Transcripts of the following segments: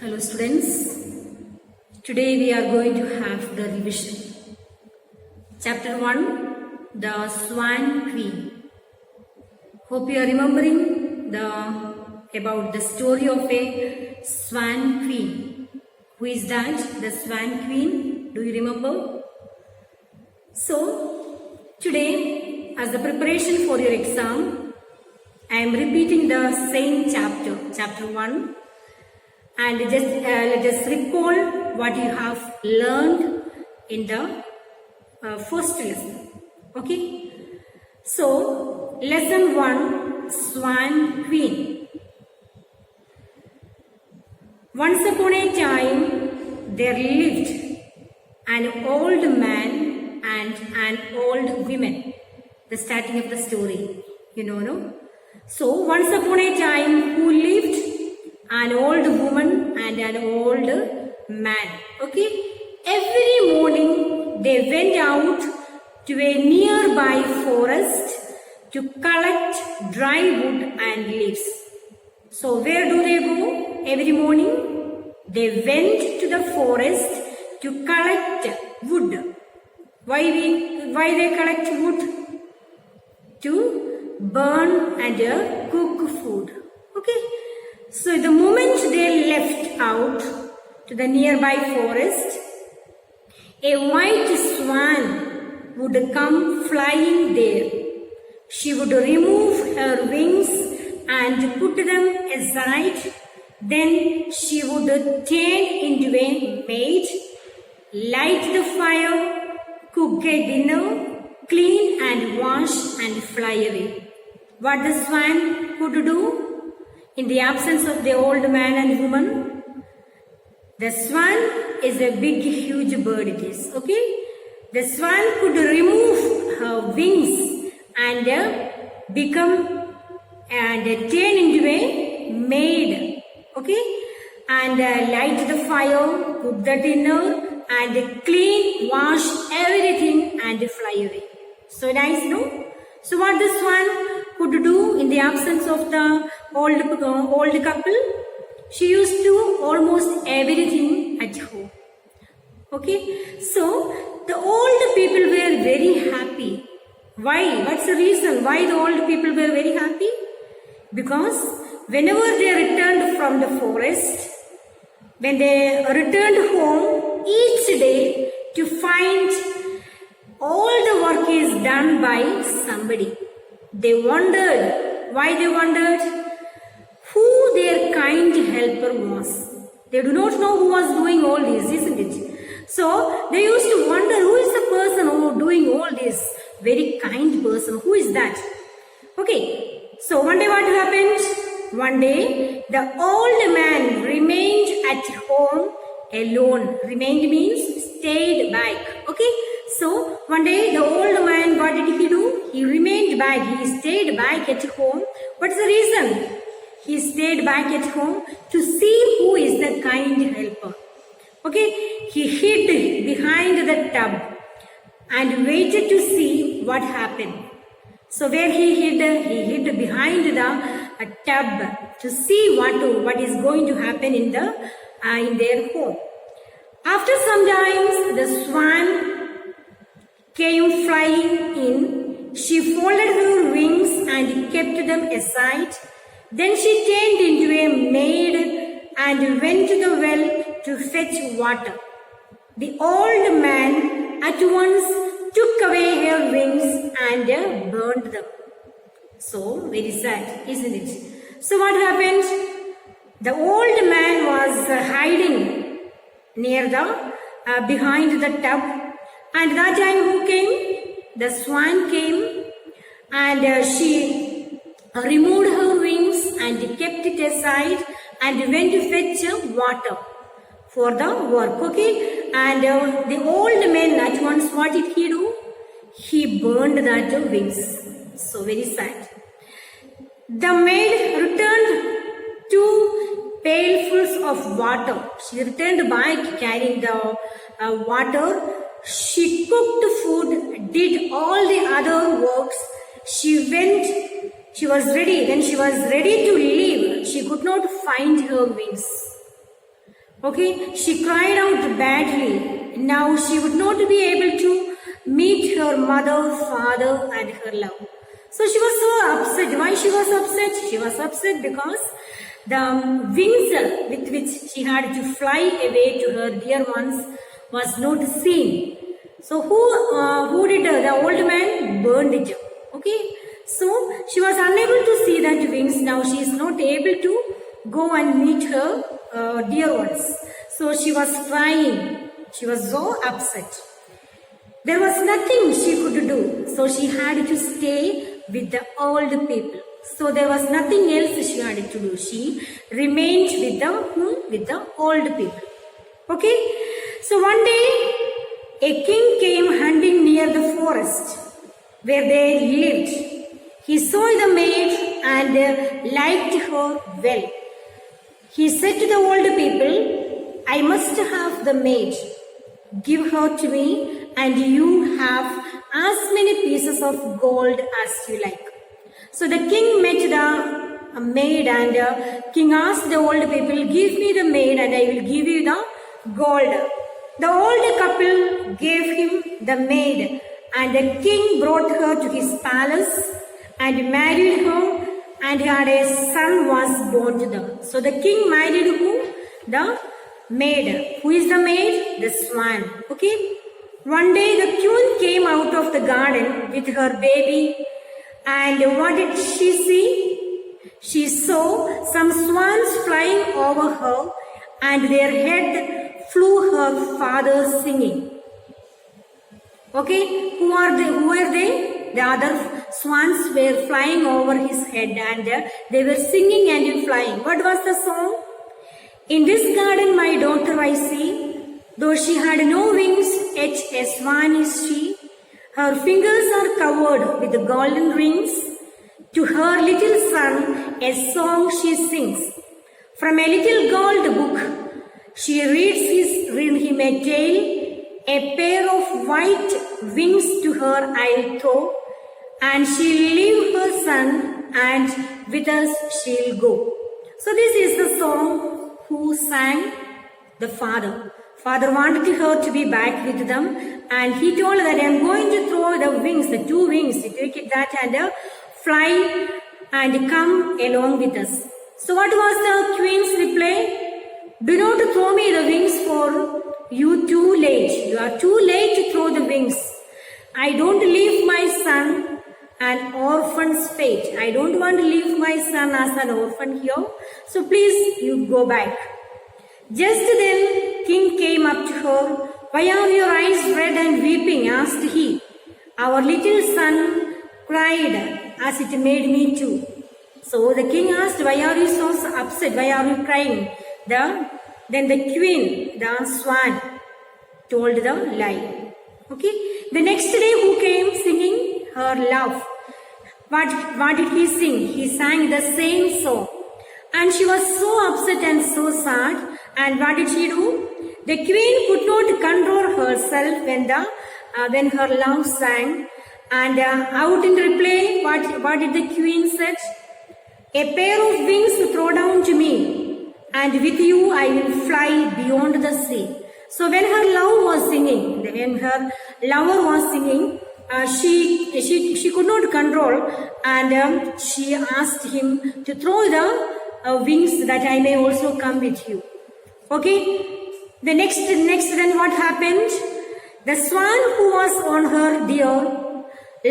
Hello students, today we are going to have the revision. Chapter 1, the Swan Queen. Hope you are remembering about the story of a Swan Queen. Who is that? The Swan Queen? Do you remember? So, today as the preparation for your exam, I am repeating the same chapter 1. And let us recall what you have learned in the first lesson. Okay. So, lesson 1, Swan Queen. Once upon a time, there lived an old man and an old woman. The starting of the story, no? So, once upon a time, who lived? An old woman and an old man. Okay. Every morning they went out to a nearby forest to collect dry wood and leaves. So where do they go every morning? They went to the forest to collect wood. Why they collect wood? To burn and cook food. Okay. So the moment they left out to the nearby forest, a white swan would come flying there. She would remove her wings and put them aside. Then she would turn into a maid, light the fire, cook a dinner, clean and wash and fly away. What the swan could do? In the absence of the old man and woman, the swan is a big, huge bird it is. Okay? The swan could remove her wings and become and turn into a maid. Okay? And light the fire, cook the dinner and clean, wash everything and fly away. So nice, no? So what the swan could do in the absence of the old couple? She used to do almost everything at home. Okay, so the old people were very happy. Why? What's the reason why the old people were very happy? Because whenever they returned from the forest, when they returned home each day to find all the work is done by somebody. They wondered. Why they wondered? Who their kind helper was. They do not know who was doing all this, isn't it? So they used to wonder who is the person who is doing all this. Very kind person. Who is that? Okay. So one day what happened? One day the old man remained at home alone. Remained means stayed back. Okay. So, one day the old man, what did he do? He remained back. He stayed back at home. What's the reason? He stayed back at home to see who is the kind helper. Okay, he hid behind the tub and waited to see what happened. So, where he hid behind the tub to see what is going to happen in their home. After some time, the swan came flying in. She folded her wings and kept them aside. Then she turned into a maid and went to the well to fetch water. The old man at once took away her wings and burned them. So, very sad, isn't it? So, what happened? The old man was hiding near behind the tub. And that time who came? The swan came and she removed her wings and kept it aside and went to fetch water for the work. Okay. And the old man at once, what did he do? He burned that wings. So very sad. The maid returned 2 pailfuls of water. She returned back carrying the water. She cooked food, did all the other works. She was ready. When she was ready to leave, she could not find her wings. Okay, she cried out badly. Now she would not be able to meet her mother, father, and her love. So she was so upset. Why she was upset? She was upset because the wings with which she had to fly away to her dear ones was not seen. So who did the old man burned it? Okay, so she was unable to see that wings. Now she is not able to go and meet her dear ones. So she was crying. She was so upset. There was nothing she could do. So she had to stay with the old people. So there was nothing else she had to do. She remained with the old people. Okay. So one day a king came hunting near the forest where they lived. He saw the maid and liked her well. He said to the old people, I must have the maid. Give her to me and you have as many pieces of gold as you like. So the king met the maid and king asked the old people, give me the maid and I will give you the gold. The old couple gave him the maid and the king brought her to his palace and married her and had a son was born to them. So the king married who? The maid. Who is the maid? The swan. Okay. One day the queen came out of the garden with her baby and what did she see? She saw some swans flying over her and their head flew her father singing. Okay, who are they? The other swans were flying over his head and they were singing and flying. What was the song? In this garden my daughter I see, though she had no wings, yet a swan is she. Her fingers are covered with golden rings. To her little son a song she sings. From a little gold book she reads him a tale. A pair of white wings to her I'll throw, and she'll leave her son, and with us she'll go. So this is the song who sang the father. Father wanted her to be back with them, and he told that I'm going to throw the wings, the two wings, take it that and fly and come along with us. So what was the queen's reply? Do not throw me the wings for you too late. You are too late to throw the wings. I don't leave my son an orphan's fate. I don't want to leave my son as an orphan here. So please you go back. Just then king came up to her. Why are your eyes red and weeping? Asked he. Our little son cried as it made me too. So the king asked, why are you so upset? Why are you crying? Then the queen, the swan, told the lie. Okay. The next day who came singing her love? What did he sing? He sang the same song. And she was so upset and so sad. And what did she do? The queen could not control herself when her love sang. And out in reply, what did the queen said? A pair of wings throw down to me, and with you I will fly beyond the sea. So when her lover was singing, she could not control, and she asked him to throw the wings that I may also come with you. Okay. The next then what happened? The swan who was on her dear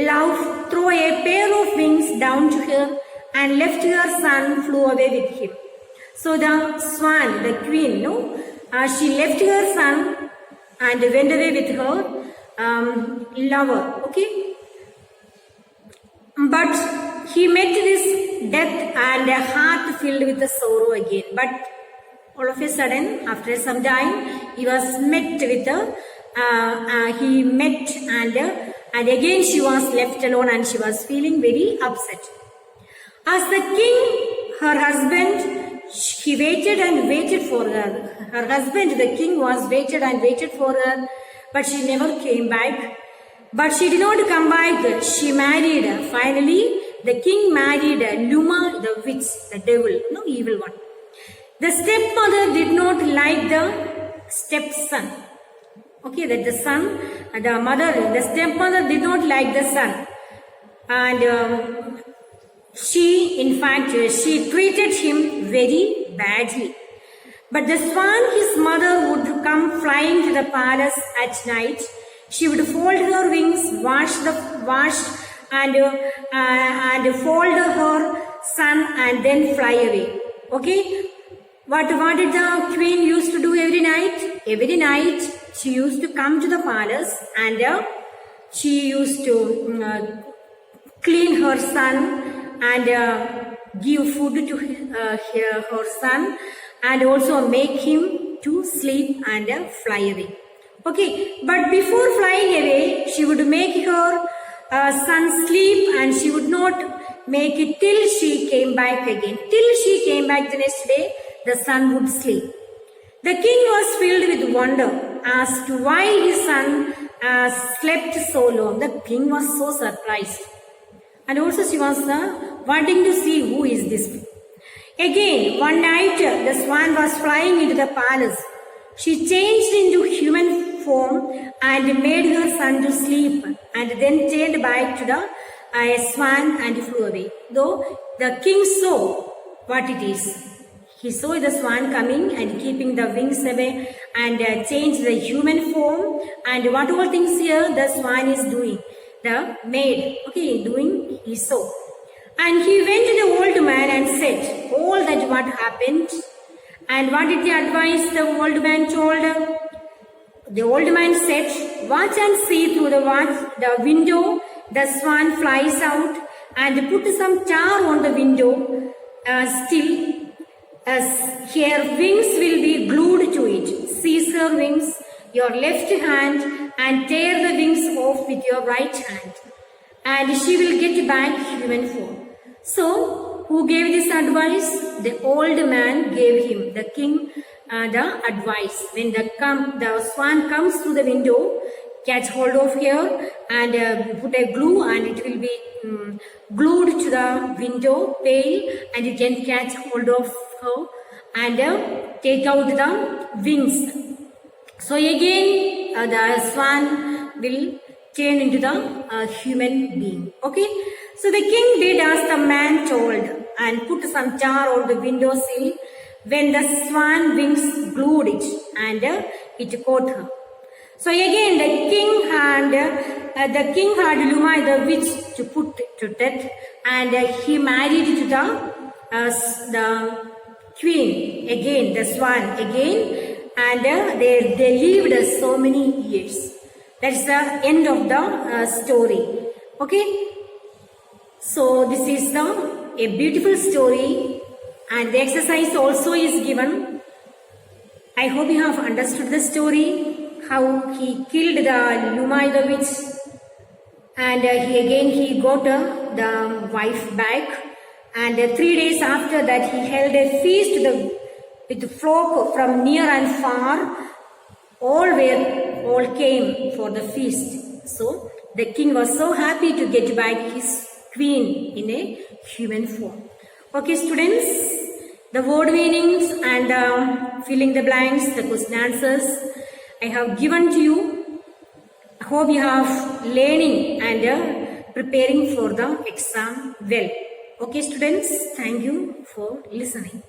love threw a pair of wings down to her and left her son flew away with him. So the swan, the queen, she left her son and went away with her lover. Okay. But he met this death and a heart filled with the sorrow again. But all of a sudden, after some time, he was met with and again she was left alone and she was feeling very upset. As the king, her husband, he waited and waited for her. Her husband, the king, was waited and waited for her, but she never came back. But she did not come back. She married. Finally, the king married Luma, the witch, the devil, evil one. The stepmother did not like the stepson. Okay, that the stepmother did not like the son. And she treated him very badly. But the swan, his mother, would come flying to the palace at night. She would fold her wings, wash and fold her son, and then fly away. Okay? What did the queen used to do every night? Every night she used to come to the palace and she used to clean her son and give food to her son and also make him to sleep and fly away. Okay, but before flying away, she would make her son sleep and she would not make it till she came back again. Till she came back the next day, the son would sleep. The king was filled with wonder as to why his son slept so long. The king was so surprised. And also she was wanting to see who is this. Again, one night the swan was flying into the palace. She changed into human form and made her son to sleep and then turned back to the swan and flew away. Though the king saw what it is. He saw the swan coming and keeping the wings away and changed the human form. And what all things here the swan is doing. The maid, okay, doing he saw. And he went to the old man and said all that what happened. And what did the advice the old man told? The old man said, watch and see through the window. The swan flies out and put some tar on the window. Still, as her wings will be glued to it. Seize her wings, your left hand, and tear the wings off with your right hand. And she will get back human form. So, who gave this advice? The old man gave him, the king, the advice. When the swan comes through the window, catch hold of her and put a glue and it will be glued to the window pane and you can catch hold of her and take out the wings. So again the swan will turn into the human being. Okay. So the king did as the man told and put some tar on the windowsill. When the swan wings glued it and it caught her. So again the king had Lumai the witch to put to death and he married to the queen again, the swan again, and they lived so many years. That's the end of the story. Okay. So this is a beautiful story and the exercise also is given. I hope you have understood the story, how he killed the Lumai the witch and he got the wife back and 3 days after that he held a feast with flock from near and far. All came for the feast. So the king was so happy to get back his queen in a human form. Okay students, the word meanings and filling the blanks, the question answers I have given to you. I hope you have learning and preparing for the exam well. Okay students, thank you for listening.